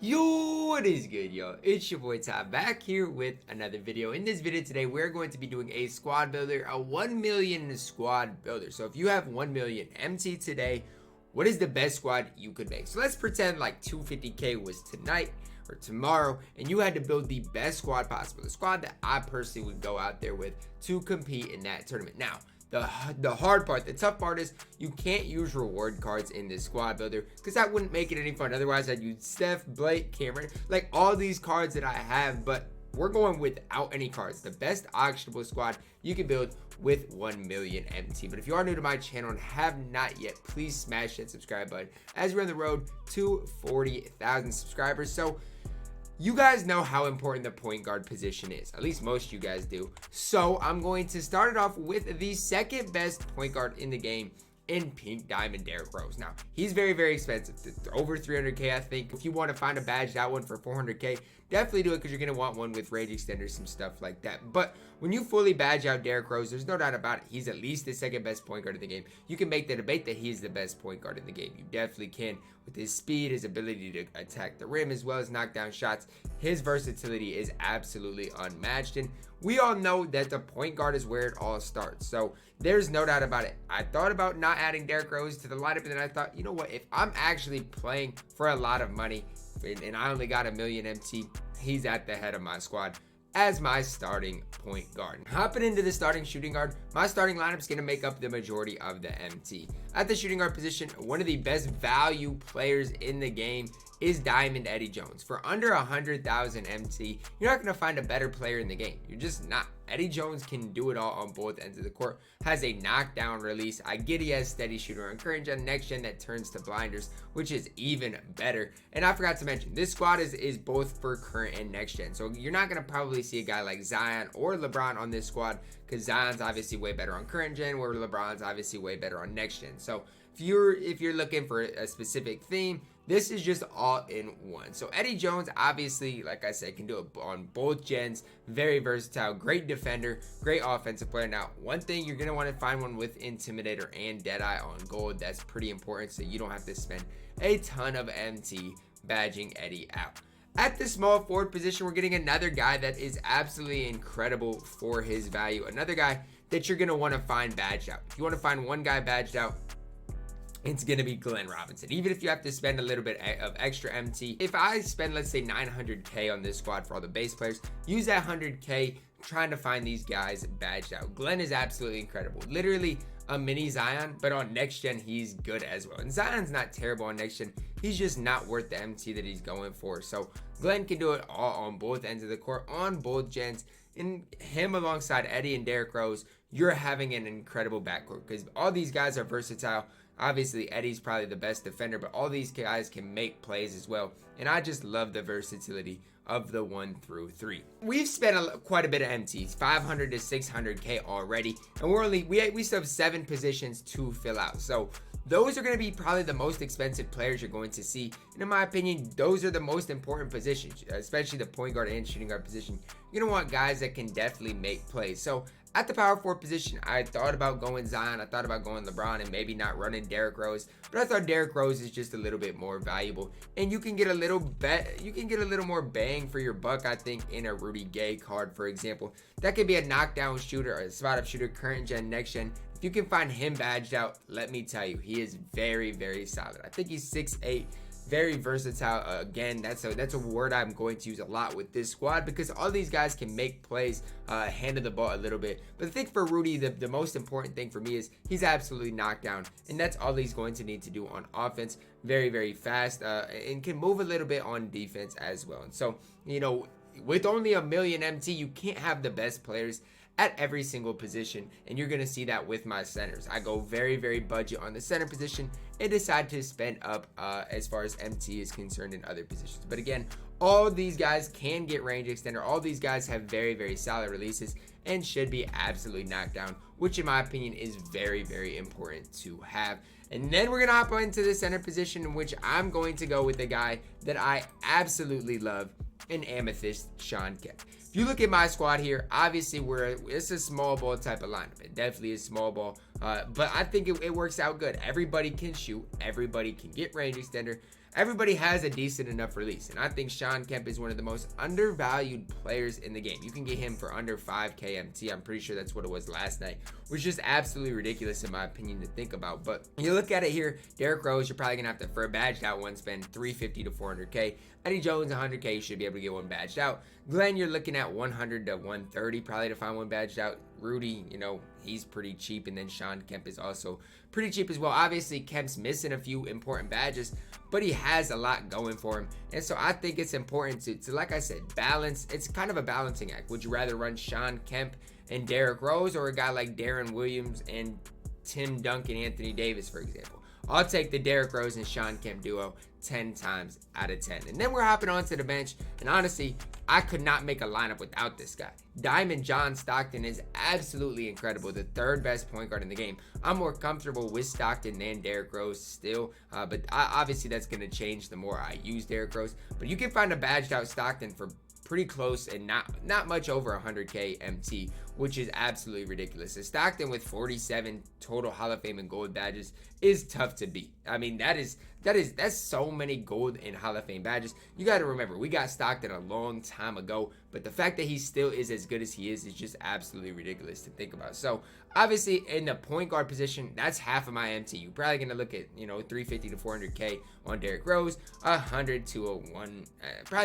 Yo, what is good, yo? It's your boy Ty back here with another video. In this video today, we're going to be doing a squad builder, a 1 million squad builder. So if you have 1 million MT today, what is the best squad you could make? So let's pretend like 250k was tonight or tomorrow, and you had to build the best squad possible, the squad that I personally would go out there with to compete in that tournament. Now, the hard part, the tough part is you can't use reward cards in this squad builder because that wouldn't make it any fun. Otherwise, I'd use Steph, Blake, Cameron, like all these cards that I have, but we're going without any cards. The best auctionable squad you can build with 1 million MT. But if you are new to my channel and have not yet, please smash that subscribe button as we're on the road to 40,000 subscribers. So you guys know how important the point guard position is. At least most of you guys do. So I'm going to start it off with the second best point guard in the game in Pink Diamond, Derrick Rose. Now, he's very, very expensive. Over 300k, I think. If you want to find a badged out one for 400k, definitely do it because you're going to want one with range extenders, some stuff like that. But when you fully badge out Derrick Rose, there's no doubt about it. He's at least the second best point guard in the game. You can make the debate that he's the best point guard in the game. You definitely can. With his speed, his ability to attack the rim, as well as knock down shots, his versatility is absolutely unmatched. And we all know that the point guard is where it all starts. So there's no doubt about it. I thought about not adding Derrick Rose to the lineup, and then I thought, you know what? If I'm actually playing for a lot of money and I only got 1 million MT, he's at the head of my squad as my starting point guard. Hopping into the starting shooting guard, my starting lineup is going to make up the majority of the MT. At the shooting guard position, one of the best value players in the game is Diamond Eddie Jones. For under 100,000 MT, you're not going to find a better player in the game. You're just not. Eddie Jones can do it all on both ends of the court, has a knockdown release. I get he has steady shooter on current gen, next gen that turns to blinders, which is even better. And I forgot to mention, this squad is both for current and next gen. So you're not going to probably see a guy like Zion or LeBron on this squad because Zion's obviously way better on current gen, where LeBron's obviously way better on next gen. So if you're looking for a specific theme, this is just all in one. So Eddie Jones, obviously, like I said, can do it on both gens. Very versatile, great defender, great offensive player. Now, one thing, you're going to want to find one with Intimidator and Deadeye on gold. That's pretty important so you don't have to spend a ton of MT badging Eddie out. At the small forward position, we're getting another guy that is absolutely incredible for his value. Another guy that you're going to want to find badged out. If you want to find one guy badged out, it's going to be Glenn Robinson. Even if you have to spend a little bit of extra MT, if I spend, let's say, 900k on this squad for all the base players, use that 100k trying to find these guys badged out. Glenn is absolutely incredible. Literally a mini Zion, but on next gen, he's good as well. And Zion's not terrible on next gen. He's just not worth the MT that he's going for. So Glenn can do it all on both ends of the court, on both gens. And him alongside Eddie and Derrick Rose, you're having an incredible backcourt because all these guys are versatile. Obviously, Eddie's probably the best defender, but all these guys can make plays as well. And I just love the versatility of the 1 through 3. We've spent quite a bit of MTs, 500 to 600k already, and we still have 7 positions to fill out. So those are going to be probably the most expensive players you're going to see. And in my opinion, those are the most important positions, especially the point guard and shooting guard position. You're going to want guys that can definitely make plays. So at the power forward position, I thought about going Zion, I thought about going LeBron, and maybe not running Derrick Rose, but I thought Derrick Rose is just a little bit more valuable, and you can get a little more bang for your buck, I think, in a Rudy Gay card, for example. That could be a knockdown shooter or a spot up shooter, current gen, next gen. If you can find him badged out, let me tell you, he is very, very solid. I think he's 6'8". Very versatile. Again, that's a word I'm going to use a lot with this squad because all these guys can make plays, handle the ball a little bit. But I think for Rudy, the most important thing for me is he's absolutely knocked down, and that's all he's going to need to do on offense. Very, very fast, and can move a little bit on defense as well. And so, you know, with only 1 million MT, you can't have the best players at every single position, and you're going to see that with my centers. I go very, very budget on the center position and decide to spend up as far as MT is concerned in other positions. But again, all these guys can get range extender. All these guys have very, very solid releases and should be absolutely knocked down, which in my opinion is very, very important to have. And then we're going to hop into the center position, in which I'm going to go with a guy that I absolutely love, an Amethyst Shawn Kemp. If you look at my squad here, obviously it's a small ball type of lineup. It definitely is small ball, but I think it works out good. Everybody can shoot. Everybody can get range extender. everybody has a decent enough release. And I think Shawn Kemp is one of the most undervalued players in the game. You can get him for under 5K MT. I'm pretty sure that's what it was last night, which is absolutely ridiculous in my opinion to think about. But you look at it here, Derrick Rose, you're probably going to have to, for a badged out one, spend 350 to 400K. Eddie Jones, 100K, you should be able to get one badged out. Glenn, you're looking at 100 to 130 probably to find one badged out. Rudy, you know, he's pretty cheap. And then Shawn Kemp is also pretty cheap as well. Obviously, Kemp's missing a few important badges, but he has a lot going for him. And so I think it's important to like I said, balance. It's kind of a balancing act. Would you rather run Shawn Kemp and Derrick Rose, or a guy like Darren Williams and Tim Duncan, Anthony Davis, for example? I'll take the Derrick Rose and Shawn Kemp duo 10 times out of 10. And then we're hopping onto the bench. And honestly, I could not make a lineup without this guy. Diamond John Stockton is absolutely incredible. The third best point guard in the game. I'm more comfortable with Stockton than Derrick Rose still. But obviously that's going to change the more I use Derrick Rose. But you can find a badged out Stockton for pretty close and not much over 100K MT, which is absolutely ridiculous. A Stockton with 47 total Hall of Fame and gold badges is tough to beat. I mean, that's so many gold and Hall of Fame badges. You got to remember, we got Stockton a long time ago, but the fact that he still is as good as he is just absolutely ridiculous to think about. So obviously in the point guard position, that's half of my MT. You're probably going to look at, 350 to 400K on Derrick Rose, 100 to a 1.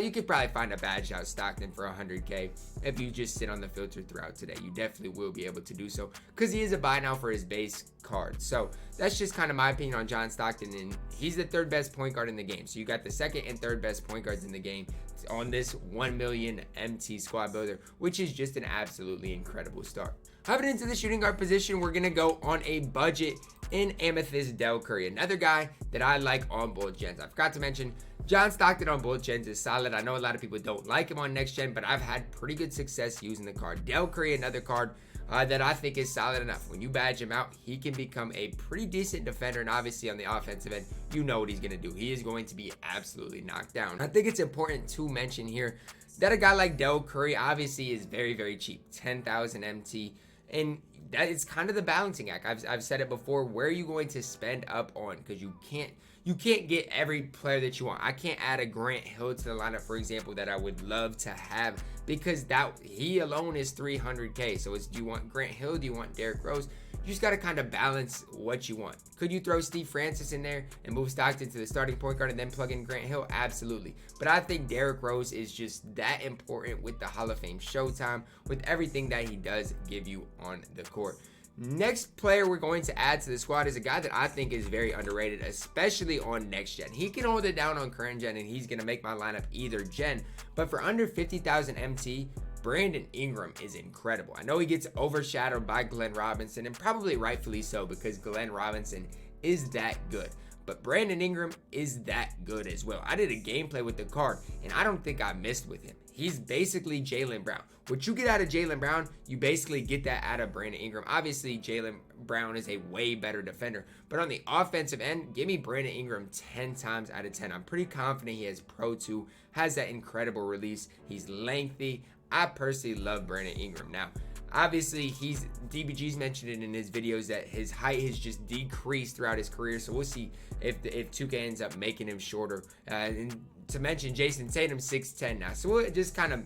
You could probably find a badged out Stockton for 100K if you just sit on the filter throughout today. You definitely will be able to do so because he is a buy now for his base card. So that's just kind of my opinion on John Stockton, and he's the third best point guard in the game. So you got the second and third best point guards in the game on this 1 million MT squad builder, which is just an absolutely incredible start. Hopping into the shooting guard position, we're going to go on a budget in Amethyst Del Curry, another guy that I like on both gens. I forgot to mention John Stockton on both gens is solid. I know a lot of people don't like him on next gen, but I've had pretty good success using the card. Del Curry, another card that I think is solid enough. When you badge him out, he can become a pretty decent defender, and obviously on the offensive end, you know what he's going to do. He is going to be absolutely knocked down. I think it's important to mention here that a guy like Del Curry obviously is very, very cheap, 10,000 MT, and that is kind of the balancing act. I've said it before. Where are you going to spend up on? Because you can't get every player that you want. I can't add a Grant Hill to the lineup, for example, that I would love to have, because that he alone is 300K. So do you want Grant Hill? Do you want Derrick Rose? You just got to kind of balance what you want. Could you throw Steve Francis in there and move Stockton to the starting point guard and then plug in Grant Hill? Absolutely. But I think Derrick Rose is just that important with the Hall of Fame showtime, with everything that he does give you on the court. Next player we're going to add to the squad is a guy that I think is very underrated, especially on next gen. He can hold it down on current gen, and he's going to make my lineup either gen. But for under 50,000 MT, Brandon Ingram is incredible. I know he gets overshadowed by Glenn Robinson, and probably rightfully so, because Glenn Robinson is that good. But Brandon Ingram is that good as well. I did a gameplay with the card, and I don't think I missed with him. He's basically Jaylen Brown. What you get out of Jaylen Brown, you basically get that out of Brandon Ingram. Obviously, Jaylen Brown is a way better defender. But on the offensive end, give me Brandon Ingram 10 times out of 10. I'm pretty confident he has Pro 2, has that incredible release. He's lengthy. I personally love Brandon Ingram. Now, obviously, DBG's mentioned it in his videos that his height has just decreased throughout his career. So we'll see if 2K ends up making him shorter. And to mention, Jason Tatum 6'10" now. So we'll just kind of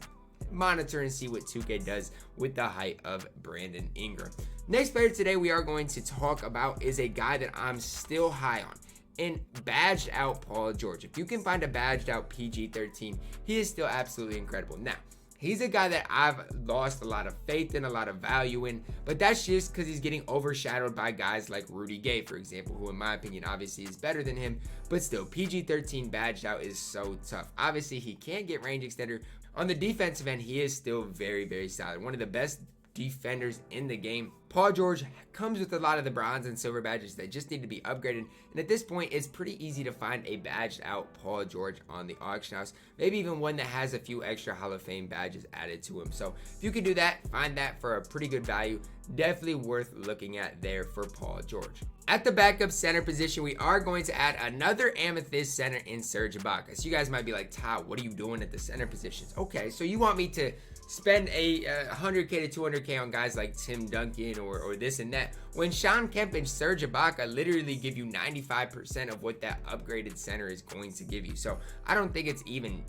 monitor and see what 2K does with the height of Brandon Ingram. Next player today we are going to talk about is a guy that I'm still high on, and badged out Paul George. If you can find a badged out PG-13, he is still absolutely incredible. Now, he's a guy that I've lost a lot of faith in, a lot of value in, but that's just because he's getting overshadowed by guys like Rudy Gay, for example, who in my opinion obviously is better than him, but still, PG-13 badged out is so tough. Obviously, he can't get range extender. On the defensive end, he is still very, very solid. One of the best defenders in the game. Paul George comes with a lot of the bronze and silver badges that just need to be upgraded, and at this point it's pretty easy to find a badged out Paul George on the auction house, maybe even one that has a few extra Hall of Fame badges added to him. So if you can do that, find that for a pretty good value. Definitely worth looking at there for Paul George. At the backup center position, we are going to add another Amethyst center in Serge Ibaka. So you guys might be like, Todd, what are you doing at the center positions? Okay, so you want me to spend a 100K to 200K on guys like Tim Duncan million or this and that. When Sean Kemp and Serge Ibaka literally give you 95% of what that upgraded center is going to give you. So I don't think it's even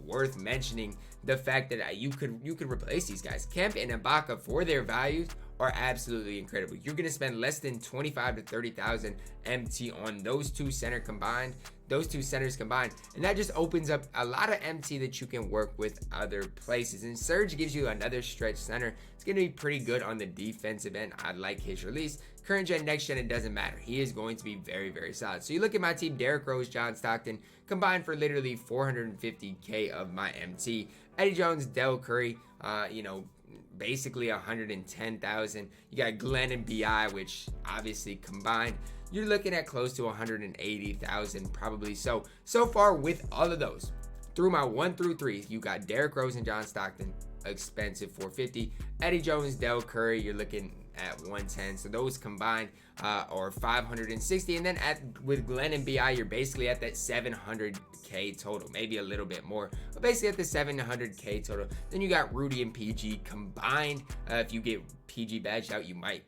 worth mentioning the fact that you could replace these guys. Kemp and Ibaka, for their values, are absolutely incredible. You're gonna spend less than 25 to 30,000 MT on those two centers combined, and that just opens up a lot of MT that you can work with other places. And Serge gives you another stretch center. It's gonna be pretty good on the defensive end. I like his release. Current gen, next gen, it doesn't matter. He is going to be very, very solid. So you look at my team: Derrick Rose, John Stockton, combined for literally 450K of my MT. Eddie Jones, Del Curry, basically 110,000. You got Glenn and BI, which obviously combined, you're looking at close to 180,000 probably. So far with all of those, through my 1 through 3, you got Derrick Rose and John Stockton, expensive 450. Eddie Jones, Del Curry, you're looking at 110. So those combined are 560. And then with Glenn and BI, you're basically at that 700K total, maybe a little bit more, but basically at the 700K total. Then you got Rudy and PG combined. If you get PG badged out, you might,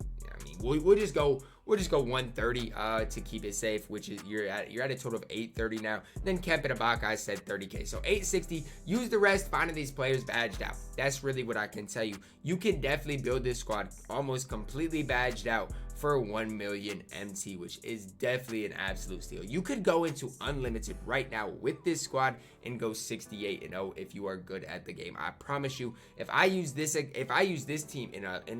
we'll just go 130 to keep it safe, which is you're at a total of 830 now. Then Kemp and Ibaka, I said 30K, so 860. Use the rest finding these players badged out. That's really what I can tell you. You can definitely build this squad almost completely badged out for 1 million MT, which is definitely an absolute steal. You could go into unlimited right now with this squad and go 68-0 if you are good at the game. I promise you, if I use this team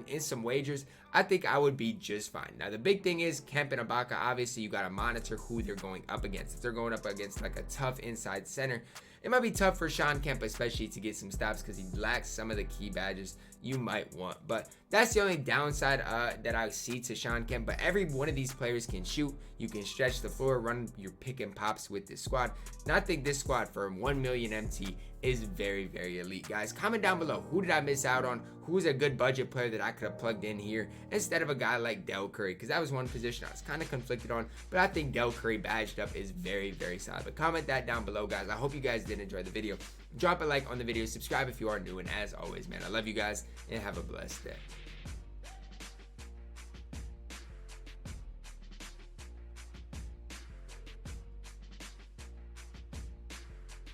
in some wagers, I think I would be just fine. Now the big thing is Kemp and Ibaka. Obviously, you got to monitor who they're going up against. If they're going up against like a tough inside center, it might be tough for Sean Kemp, especially to get some stops because he lacks some of the key badges you might want. But that's the only downside that I see to Sean Kemp. But every one of these players can shoot. You can stretch the floor, run your pick and pops with this squad. And I think this squad for 1 million MT is very, very elite. Guys, comment down below, who did I miss out on? Who's a good budget player that I could have plugged in here instead of a guy like Del Curry? Because that was one position I was kind of conflicted on, but I think Del Curry badged up is very, very solid. But comment that down below, guys. I hope you guys did enjoy the video. Drop a like on the video, subscribe if you are new, and as always, man, I love you guys, and have a blessed day.